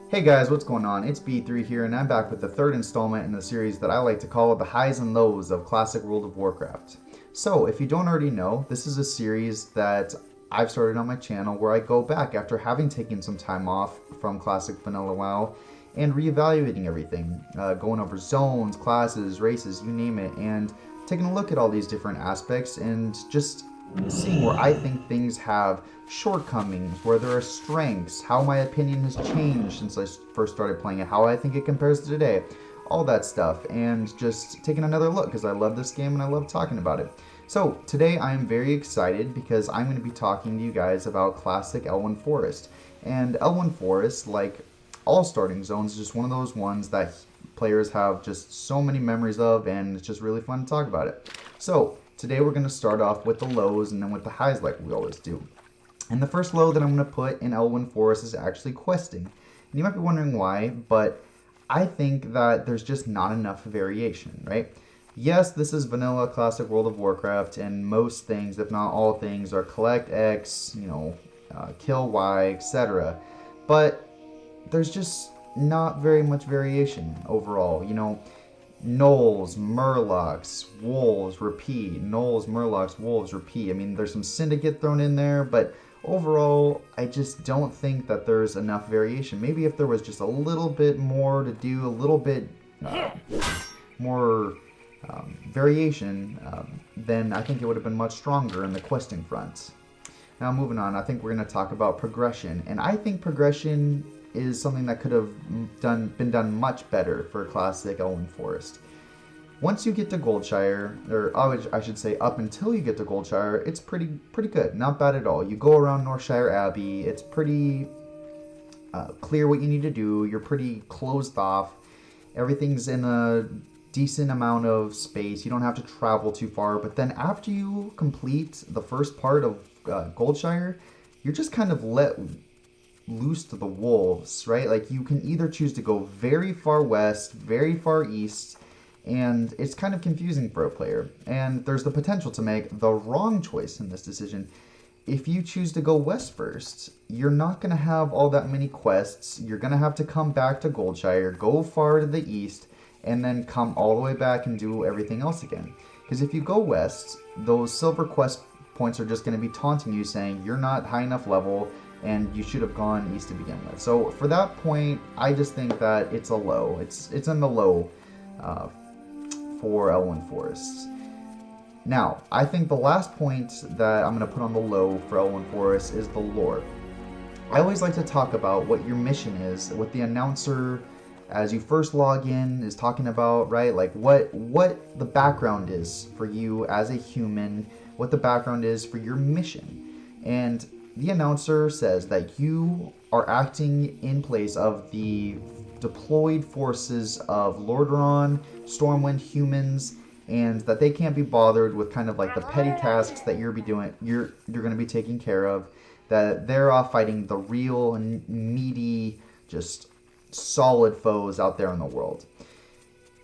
Hey guys, what's going on? It's B3 here, and I'm back with the third installment in the series that I like to call the highs and lows of classic World of Warcraft. So, if you don't already know, this is a series that I've started on my channel where I go back after having taken some time off from classic vanilla WoW and reevaluating everything, going over zones, classes, races, you name it, and taking a look at all these different aspects and just seeing where I think things have shortcomings, where there are strengths, how my opinion has changed since I first started playing it, how I think it compares to today, all that stuff, and just taking another look because I love this game and I love talking about it. So today I am very excited because I'm going to be talking to you guys about classic Elwynn Forest. And Elwynn Forest, like all starting zones, is just one of those ones that players have just so many memories of, and it's just really fun to talk about it. So today we're going to start off with the lows and then with the highs like we always do. And the first low that I'm going to put in Elwynn Forest is actually questing. And you might be wondering why, but I think that there's just not enough variation, right? Yes, this is vanilla classic World of Warcraft, and most things, if not all things, are collect X, kill Y, etc. But there's just not very much variation overall. Gnolls, Murlocs, Wolves, repeat. Gnolls, Murlocs, Wolves, repeat. I mean, there's some Syndicate thrown in there, but overall, I just don't think that there's enough variation. Maybe if there was just a little bit more to do, a little bit more variation, then I think it would have been much stronger in the questing front. Now, moving on, I think we're going to talk about progression. And I think progression is something that could have been done much better for classic Elwynn Forest. Once you get to Goldshire, or I should say up until you get to Goldshire, it's pretty good, not bad at all. You go around Northshire Abbey, it's pretty clear what you need to do, you're pretty closed off, everything's in a decent amount of space, you don't have to travel too far, but then after you complete the first part of Goldshire, you're just kind of let loose to the wolves, right? Like you can either choose to go very far west, very far east, and it's kind of confusing for a player. And there's the potential to make the wrong choice in this decision. If you choose to go west first, you're not going to have all that many quests. You're going to have to come back to Goldshire, go far to the east, and then come all the way back and do everything else again. Because if you go west, those silver quest points are just going to be taunting you, saying you're not high enough level, and you should have gone east to begin with. So for that point, I just think that it's a low. It's in the low for Elwynn Forest. Now, I think the last point that I'm going to put on the low for Elwynn Forest is the lore. I always like to talk about what your mission is, what the announcer, as you first log in, is talking about, right? Like what the background is for you as a human, what the background is for your mission. And the announcer says that you are acting in place of the deployed forces of Lordaeron, Stormwind humans, and that they can't be bothered with kind of like the petty tasks that you're going to be taking care of. That they're off fighting the real and meaty, just solid foes out there in the world.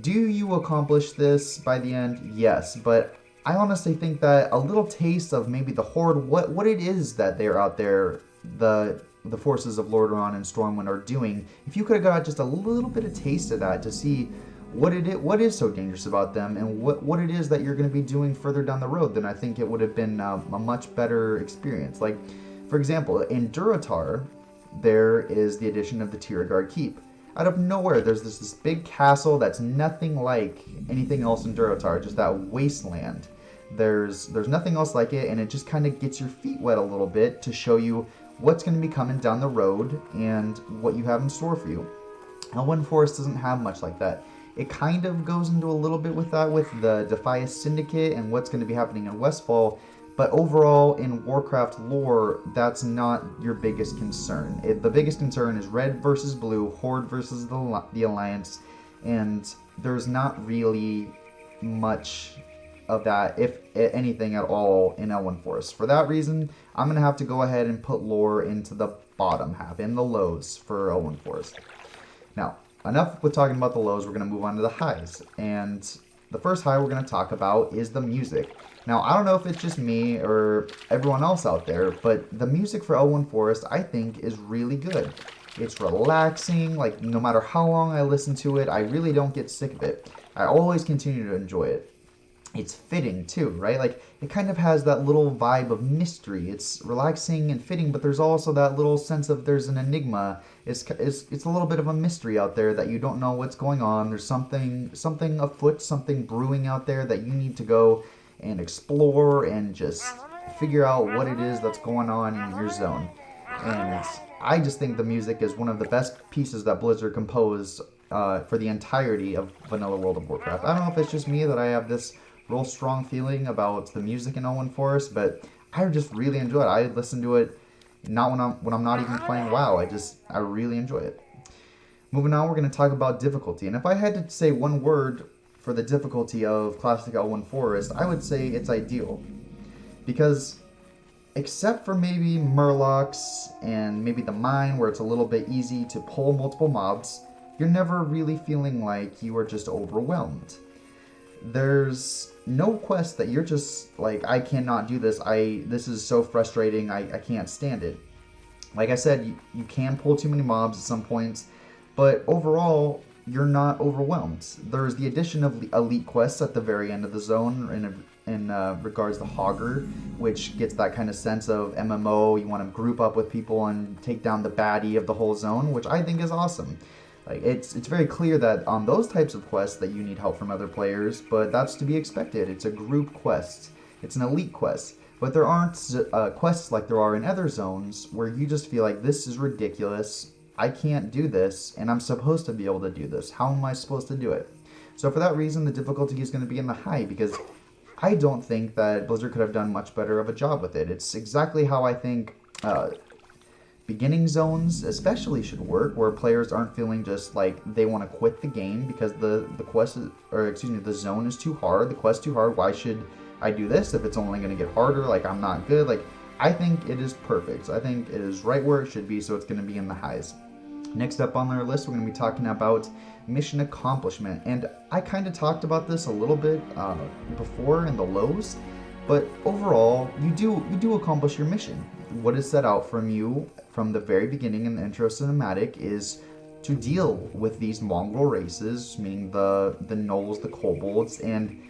Do you accomplish this by the end? Yes, but I honestly think that a little taste of maybe the Horde, what it is that they're out there, the forces of Lordaeron and Stormwind are doing, if you could have got just a little bit of taste of that to see what is so dangerous about them and what it is that you're going to be doing further down the road, then I think it would have been a much better experience. Like, for example, in Durotar, there is the addition of the Tiragarde Keep. Out of nowhere, there's this big castle that's nothing like anything else in Durotar, just that wasteland. There's nothing else like it, and it just kind of gets your feet wet a little bit to show you what's going to be coming down the road and what you have in store for you. Elwynn Forest doesn't have much like that. It kind of goes into a little bit with that, with the Defias Syndicate and what's going to be happening in Westfall, but overall in Warcraft lore, that's not your biggest concern. The biggest concern is red versus blue, Horde versus the Alliance, and there's not really much of that, if anything at all, in Elwynn Forest. For that reason, I'm going to have to go ahead and put lore into the bottom half, in the lows for Elwynn Forest. Now, enough with talking about the lows, we're going to move on to the highs. And the first high we're going to talk about is the music. Now, I don't know if it's just me or everyone else out there, but the music for Elwynn Forest, I think, is really good. It's relaxing. Like, no matter how long I listen to it, I really don't get sick of it. I always continue to enjoy it. It's fitting too, right? Like, it kind of has that little vibe of mystery. It's relaxing and fitting, but there's also that little sense of there's an enigma. It's a little bit of a mystery out there that you don't know what's going on. There's something afoot, something brewing out there that you need to go and explore and just figure out what it is that's going on in your zone. And I just think the music is one of the best pieces that Blizzard composed for the entirety of Vanilla World of Warcraft. I don't know if it's just me that I have this real strong feeling about the music in Elwynn Forest, but I just really enjoy it. I listen to it not when I'm not even playing WoW. I really enjoy it. Moving on, we're going to talk about difficulty. And if I had to say one word for the difficulty of Classic Elwynn Forest, I would say it's ideal. Because except for maybe Murlocs and maybe the mine where it's a little bit easy to pull multiple mobs, you're never really feeling like you are just overwhelmed. There's no quest that you're just like, I cannot do this. This is so frustrating. I can't stand it. Like I said, you can pull too many mobs at some points, but overall, you're not overwhelmed. There's the addition of elite quests at the very end of the zone in regards to Hogger, which gets that kind of sense of MMO. You want to group up with people and take down the baddie of the whole zone, which I think is awesome. Like it's very clear that on those types of quests that you need help from other players, but that's to be expected. It's a group quest. It's an elite quest. But there aren't quests like there are in other zones where you just feel like this is ridiculous. I can't do this, and I'm supposed to be able to do this. How am I supposed to do it? So for that reason, the difficulty is going to be in the high, because I don't think that Blizzard could have done much better of a job with it. It's exactly how I think beginning zones especially should work, where players aren't feeling just like they want to quit the game because the quest is, or excuse me, the zone is too hard, the quest too hard. Why should I do this if it's only going to get harder? Like, I'm not good. Like, I think it is perfect. I think it is right where it should be, so it's going to be in the highs. Next up on our list, we're going to be talking about mission accomplishment. And I kind of talked about this a little bit before in the lows, but overall, you do accomplish your mission. What is set out from you from the very beginning in the intro cinematic is to deal with these mongrel races, meaning the gnolls, the kobolds, and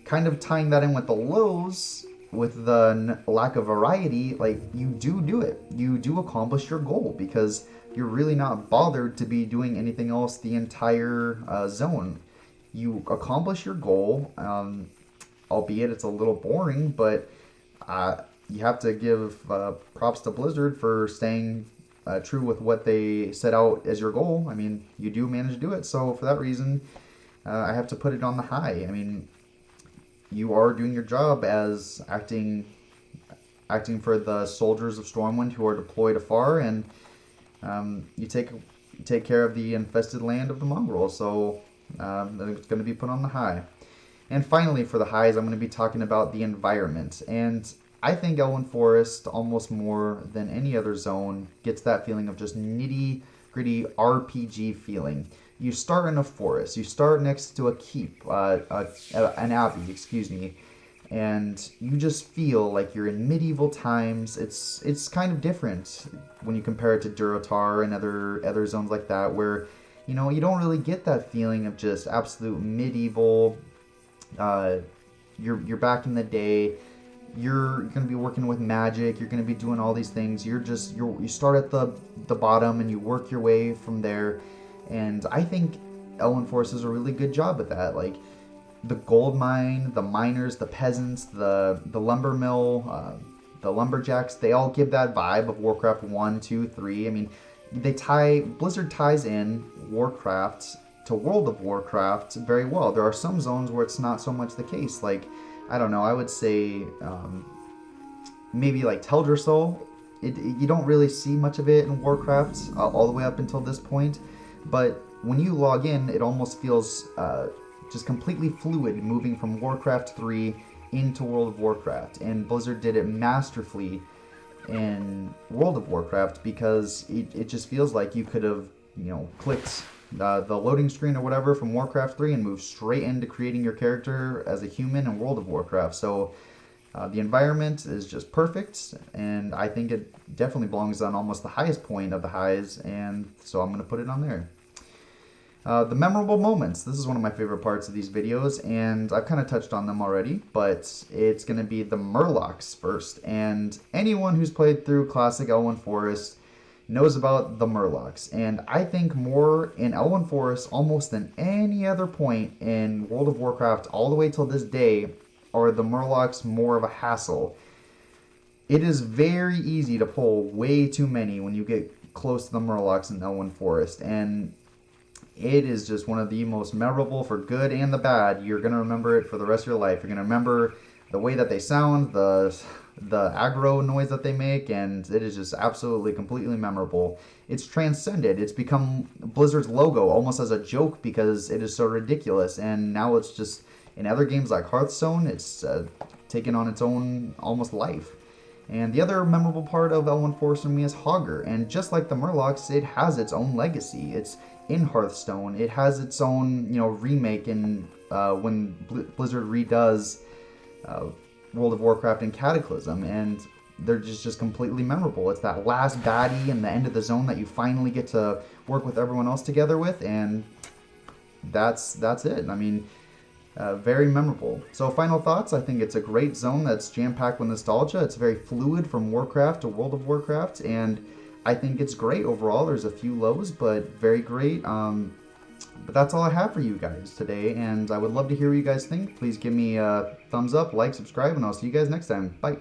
kind of tying that in with the lows, with the lack of variety. Like, you do it. You do accomplish your goal because you're really not bothered to be doing anything else the entire zone. You accomplish your goal, albeit it's a little boring, but you have to give props to Blizzard for staying true with what they set out as your goal. I mean, you do manage to do it, so for that reason, I have to put it on the high. I mean, you are doing your job as acting for the soldiers of Stormwind who are deployed afar, and you take care of the infested land of the mongrels, so it's going to be put on the high. And finally, for the highs, I'm going to be talking about the environment. And I think Elwynn Forest, almost more than any other zone, gets that feeling of just nitty-gritty RPG feeling. You start in a forest. You start next to a keep, an abbey, excuse me, and you just feel like you're in medieval times. It's kind of different when you compare it to Durotar and other zones like that, where you don't really get that feeling of just absolute medieval. You're back in the day. You're going to be working with magic. You're going to be doing all these things. You start at the bottom and you work your way from there. And I think Elwynn Forest does a really good job at that. Like, the gold mine, the miners, the peasants, the lumber mill, the lumberjacks, they all give that vibe of Warcraft 1, 2, 3. I mean, Blizzard ties in Warcraft to World of Warcraft very well. There are some zones where it's not so much the case. Like, I don't know, I would say maybe like Teldrassil. You don't really see much of it in Warcraft all the way up until this point. But when you log in, it almost feels just completely fluid, moving from Warcraft 3 into World of Warcraft. And Blizzard did it masterfully in World of Warcraft, because it just feels like you could have, clicked the loading screen or whatever from Warcraft 3 and moved straight into creating your character as a human in World of Warcraft. So The environment is just perfect, and I think it definitely belongs on almost the highest point of the highs, and so I'm going to put it on there. The memorable moments. This is one of my favorite parts of these videos, and I've kind of touched on them already, but it's going to be the Murlocs first. And anyone who's played through Classic Elwynn Forest knows about the Murlocs. And I think more in Elwynn Forest almost than any other point in World of Warcraft all the way till this day are the Murlocs more of a hassle. It is very easy to pull way too many when you get close to the Murlocs in Elwynn Forest, and it is just one of the most memorable for good and the bad. You're going to remember it for the rest of your life. You're going to remember the way that they sound, the aggro noise that they make, and it is just absolutely, completely memorable. It's transcended. It's become Blizzard's logo almost as a joke because it is so ridiculous, and now it's just, in other games like Hearthstone, it's taken on its own almost life. And the other memorable part of Elwynn Forest for me is Hogger. And just like the Murlocs, it has its own legacy. It's in Hearthstone. It has its own, remake in when Blizzard redoes World of Warcraft and Cataclysm, and they're just completely memorable. It's that last baddie in the end of the zone that you finally get to work with everyone else together with, and that's it. I mean, very memorable. So final thoughts, I think it's a great zone that's jam-packed with nostalgia. It's very fluid from Warcraft to World of Warcraft, and I think it's great overall. There's a few lows, but very great. But that's all I have for you guys today, and I would love to hear what you guys think. Please give me a thumbs up, like, subscribe, and I'll see you guys next time. Bye.